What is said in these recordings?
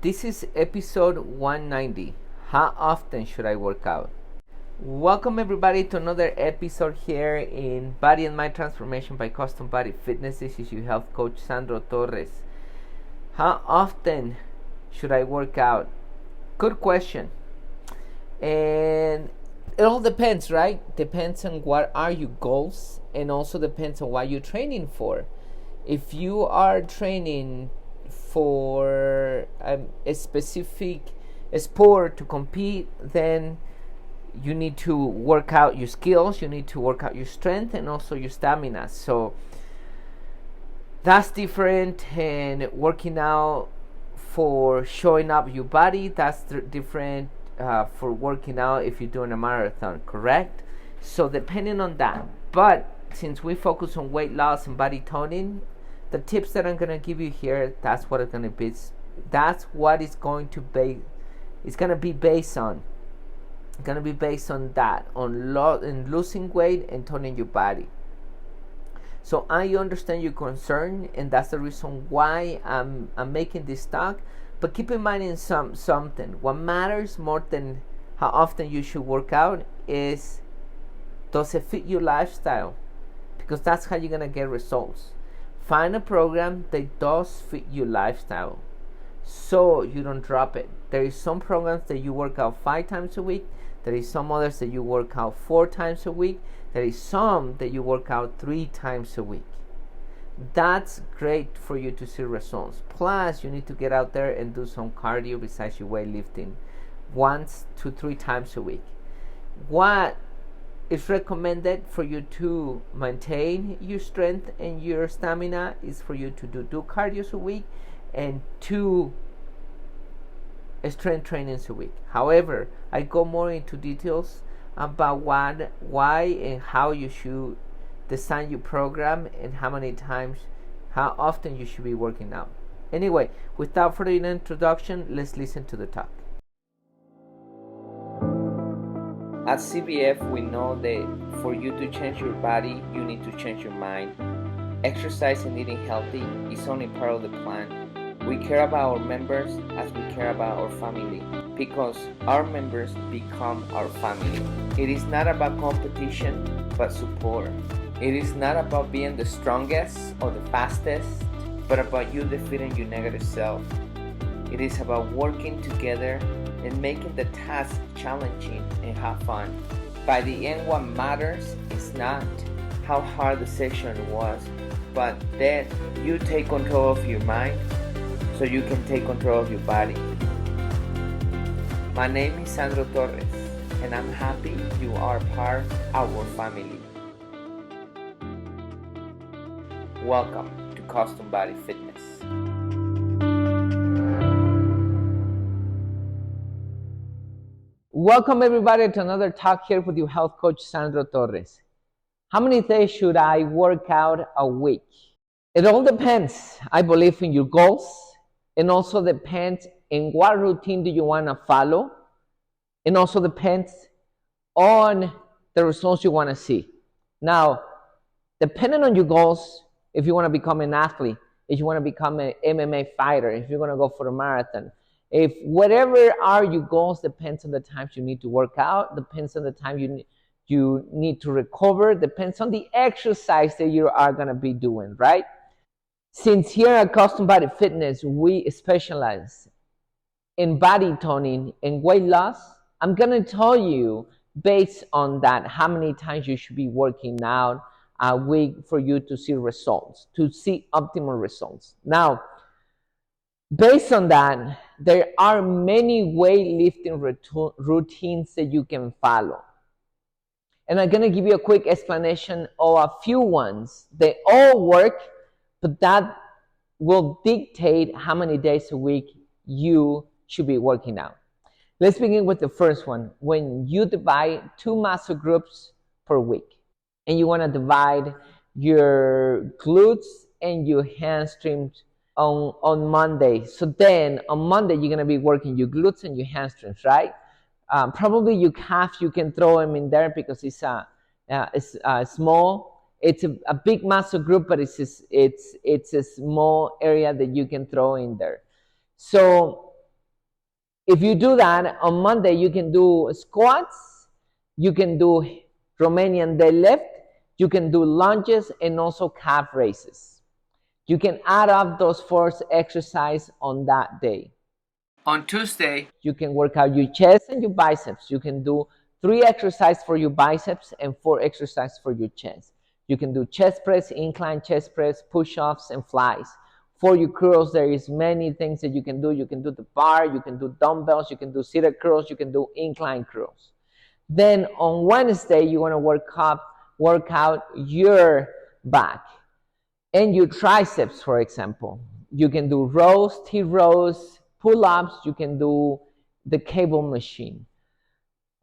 This is episode 190. How often should I work out? Welcome everybody to another episode here in Body and Mind Transformation by Custom Body Fitness. This is your health coach Sandro Torres. How often should I work out? Good question. And it all depends, right? Depends on what are your goals, and also depends on what you're training for. If you are training for a specific sport to compete, then you need to work out your skills, you need to work out your strength and also your stamina. So that's different. And working out for showing up your body, that's different for working out if you're doing a marathon, correct? So depending on that. But since we focus on weight loss and body toning, the tips that I'm gonna give you here, that's what it's gonna be. That's what it's going to be. It's gonna be based on. It's gonna be based on that, on losing weight and toning your body. So I understand your concern, and that's the reason why I'm making this talk. But keep in mind in something. What matters more than how often you should work out is, does it fit your lifestyle? Because that's how you're gonna get results. Find a program that does fit your lifestyle so you don't drop it. There is some programs that you work out 5 times a week. There is some others that you work out 4 times a week. There is some that you work out 3 times a week. That's great for you to see results. Plus, you need to get out there and do some cardio besides your weightlifting 1 to 3 times a week. What it's recommended for you to maintain your strength and your stamina is for you to do cardio a week and 2 strength trainings a week. However, I go more into details about why and how you should design your program and how often you should be working out. Anyway, without further introduction, let's listen to the talk. At CBF, we know that for you to change your body, you need to change your mind. Exercise and eating healthy is only part of the plan. We care about our members as we care about our family, because our members become our family. It is not about competition, but support. It is not about being the strongest or the fastest, but about you defeating your negative self. It is about working together and making the task challenging and have fun. By the end, what matters is not how hard the session was, but that you take control of your mind so you can take control of your body. My name is Sandro Torres, and I'm happy you are part of our family. Welcome to Custom Body Fitness. Welcome everybody to another talk here with your health coach Sandro Torres. How many days should I work out a week? It all depends, I believe, in your goals, and also depends in what routine do you want to follow, and also depends on the results you want to see. Now, depending on your goals, if you want to become an athlete, if you want to become an MMA fighter, if you're going to go for a marathon, if whatever are your goals, depends on the times you need to work out, depends on the time you need to recover, depends on the exercise that you are going to be doing, right? Since here at Custom Body Fitness, we specialize in body toning and weight loss, I'm going to tell you based on that how many times you should be working out a week for you to see results, to see optimal results. Now, based on that, there are many weightlifting routines that you can follow. And I'm going to give you a quick explanation of a few ones. They all work, but that will dictate how many days a week you should be working out. Let's begin with the first one. When you divide 2 muscle groups per week, and you want to divide your glutes and your hamstrings on Monday. So then on Monday, you're going to be working your glutes and your hamstrings, right? Probably your calf, you can throw them in there because it's small. It's a big muscle group, but it's a small area that you can throw in there. So If you do that, on Monday you can do squats, you can do Romanian deadlift, you can do lunges, and also calf raises. You can add up those 4 exercises on that day. On Tuesday, you can work out your chest and your biceps. You can do 3 exercises for your biceps and 4 exercises for your chest. You can do chest press, incline chest press, push-ups, and flies. For your curls, there is many things that you can do. You can do the bar, you can do dumbbells, you can do seated curls, you can do incline curls. Then on Wednesday, you want to work out your back and your triceps, for example. You can do rows, T-rows, pull-ups. You can do the cable machine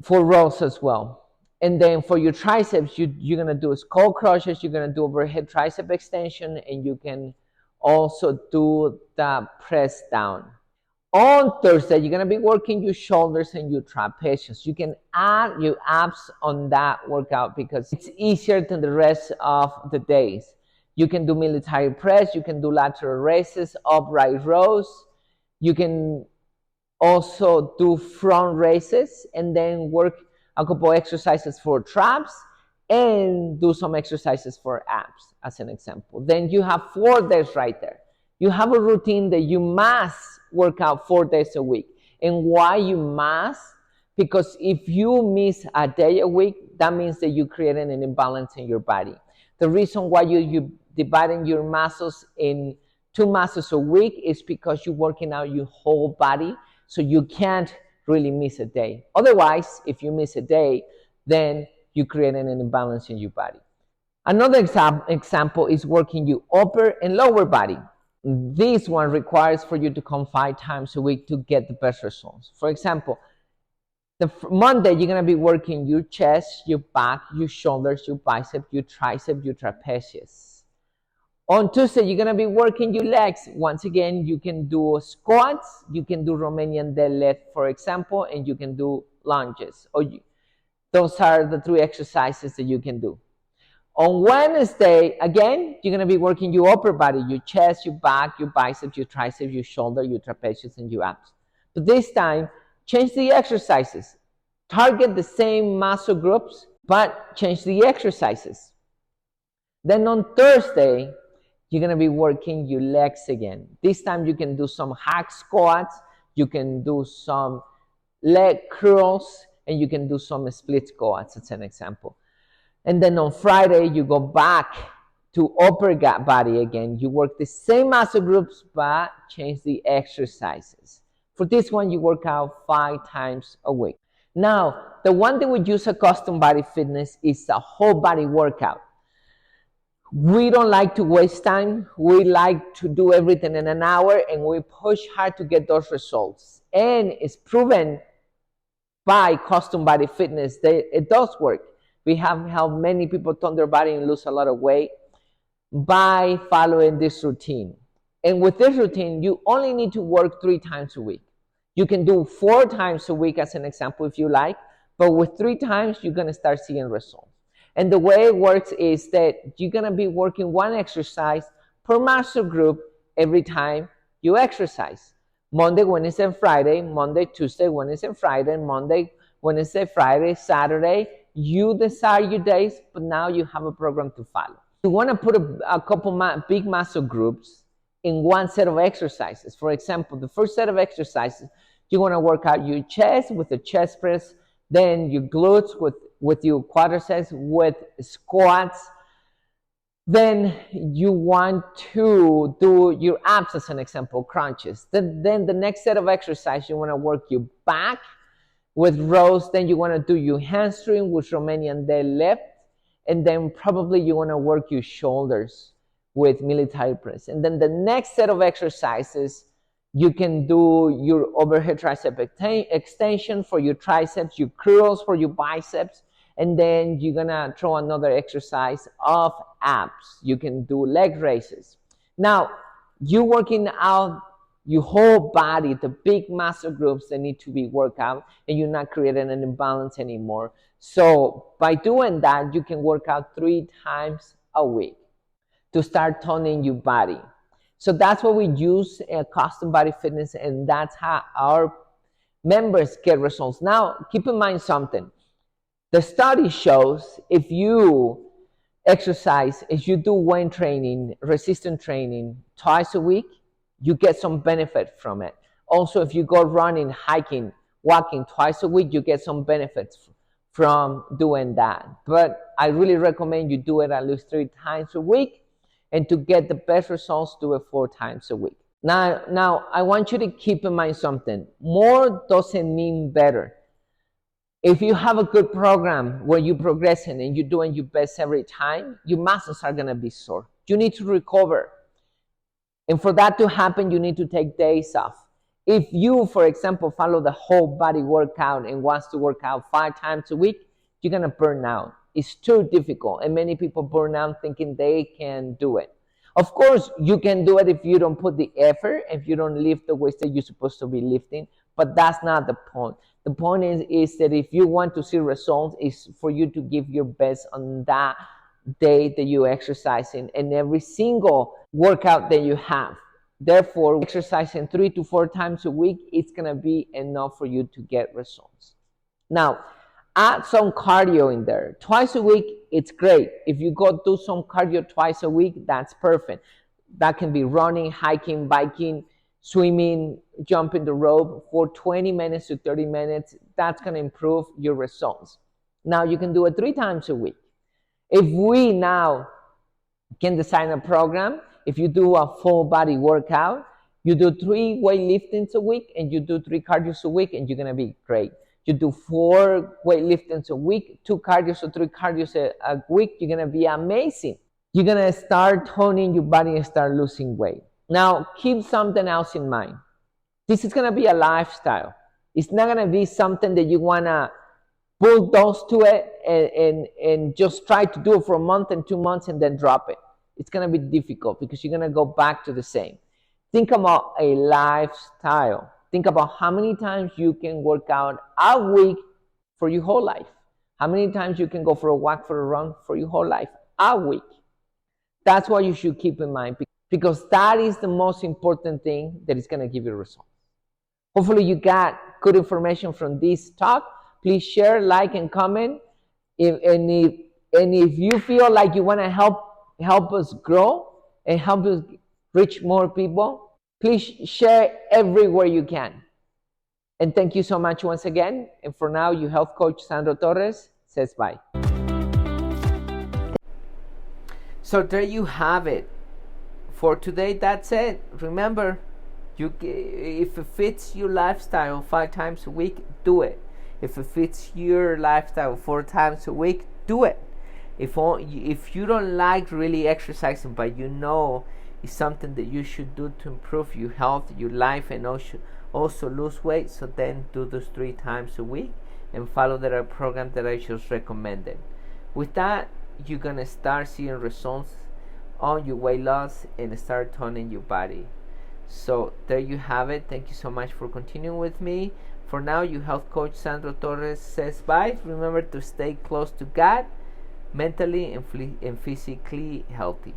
for rows as well. And then for your triceps, you're going to do skull crushes, you're going to do overhead tricep extension, and you can also do the press down. On Thursday, you're going to be working your shoulders and your trapezius. You can add your abs on that workout because it's easier than the rest of the days. You can do military press, you can do lateral raises, upright rows. You can also do front raises and then work a couple exercises for traps and do some exercises for abs as an example. Then you have 4 days right there. You have a routine that you must work out 4 days a week. And why you must? Because if you miss a day a week, that means that you created an imbalance in your body. The reason why you dividing your muscles in 2 muscles a week is because you're working out your whole body, so you can't really miss a day. Otherwise, if you miss a day, then you create an imbalance in your body. Another example is working your upper and lower body. This one requires for you to come 5 times a week to get the best results. For example, Monday, you're going to be working your chest, your back, your shoulders, your bicep, your tricep, your trapezius. On Tuesday, you're going to be working your legs. Once again, you can do squats, you can do Romanian deadlift, for example, and you can do lunges. Those are the 3 exercises that you can do. On Wednesday, again, you're going to be working your upper body, your chest, your back, your biceps, your triceps, your shoulder, your trapezius, and your abs. But this time, change the exercises. Target the same muscle groups, but change the exercises. Then on Thursday, you're going to be working your legs again. This time, you can do some hack squats, you can do some leg curls, and you can do some split squats, as an example. And then on Friday, you go back to upper body again. You work the same muscle groups, but change the exercises. For this one, you work out 5 times a week. Now, the one that we use at Custom Body Fitness is a whole body workout. We don't like to waste time. We like to do everything in an hour, and we push hard to get those results. And it's proven by Custom Body Fitness that it does work. We have helped many people tone their body and lose a lot of weight by following this routine. And with this routine, you only need to work 3 times a week. You can do 4 times a week as an example if you like, but with 3 times, you're going to start seeing results. And the way it works is that you're going to be working 1 exercise per muscle group every time you exercise. Monday, Wednesday, and Friday, Monday, Tuesday, Wednesday, and Friday, Monday, Wednesday, Friday, Saturday. You decide your days, but now you have a program to follow. You want to put a couple big muscle groups in 1 set of exercises. For example, the first set of exercises, you want to work out your chest with the chest press, then your glutes with your quadriceps, with squats. Then you want to do your abs as an example, crunches. Then the next set of exercise, you want to work your back with rows. Then you want to do your hamstring with Romanian deadlift. And then probably you want to work your shoulders with military press. And then the next set of exercises, you can do your overhead tricep extension for your triceps, your curls for your biceps. And then you're going to throw another exercise of abs. You can do leg raises. Now, you're working out your whole body, the big muscle groups that need to be worked out, and you're not creating an imbalance anymore. So by doing that, you can work out 3 times a week to start toning your body. So that's what we use at Custom Body Fitness, and that's how our members get results. Now, keep in mind something. The study shows if you exercise, if you do weight training, resistance training twice a week, you get some benefit from it. Also, if you go running, hiking, walking twice a week, you get some benefits from doing that. But I really recommend you do it at least 3 times a week, and to get the best results, do it 4 times a week. Now I want you to keep in mind something. More doesn't mean better. If you have a good program where you're progressing and you're doing your best every time, your muscles are going to be sore. You need to recover. And for that to happen, you need to take days off. If you, for example, follow the whole body workout and wants to work out 5 times a week, you're going to burn out. It's too difficult. And many people burn out thinking they can do it. Of course, you can do it if you don't put the effort, if you don't lift the weights that you're supposed to be lifting, but that's not the point. The point is that if you want to see results, is for you to give your best on that day that you're exercising and every single workout that you have. Therefore, exercising 3 to 4 times a week, it's going to be enough for you to get results. Now, add some cardio in there. Twice a week, it's great. If you go do some cardio twice a week, that's perfect. That can be running, hiking, biking, swimming, jumping the rope for 20 minutes to 30 minutes. That's going to improve your results. Now, you can do it 3 times a week. If we now can design a program, if you do a full body workout, you do 3 weightliftings a week and you do 3 cardios a week, and you're going to be great. You do 4 weightliftings a week, 2 cardios or 3 cardios a week, you're going to be amazing. You're going to start toning your body and start losing weight. Now, keep something else in mind. This is going to be a lifestyle. It's not going to be something that you want to bulldoze to it and just try to do it for a month and 2 months and then drop it. It's going to be difficult because you're going to go back to the same. Think about a lifestyle. Think about how many times you can work out a week for your whole life. How many times you can go for a walk, for a run for your whole life, a week. That's what you should keep in mind, because that is the most important thing that is going to give you results. Hopefully you got good information from this talk. Please share, like, and comment. If you feel like you want to help us grow and help us reach more people, please share everywhere you can. And thank you so much once again. And for now, your health coach, Sandro Torres, says bye. So there you have it. For today, that's it. Remember, if it fits your lifestyle 5 times a week, do it. If it fits your lifestyle 4 times a week, do it. If you don't like really exercising, but you know it's something that you should do to improve your health, your life, and also lose weight, so then do those 3 times a week and follow the program that I just recommended. With that, you're going to start seeing results on your weight loss and start toning your body. So there you have it. Thank you so much for continuing with me. For now, your health coach Sandro Torres says bye. Remember to stay close to God, mentally and physically healthy.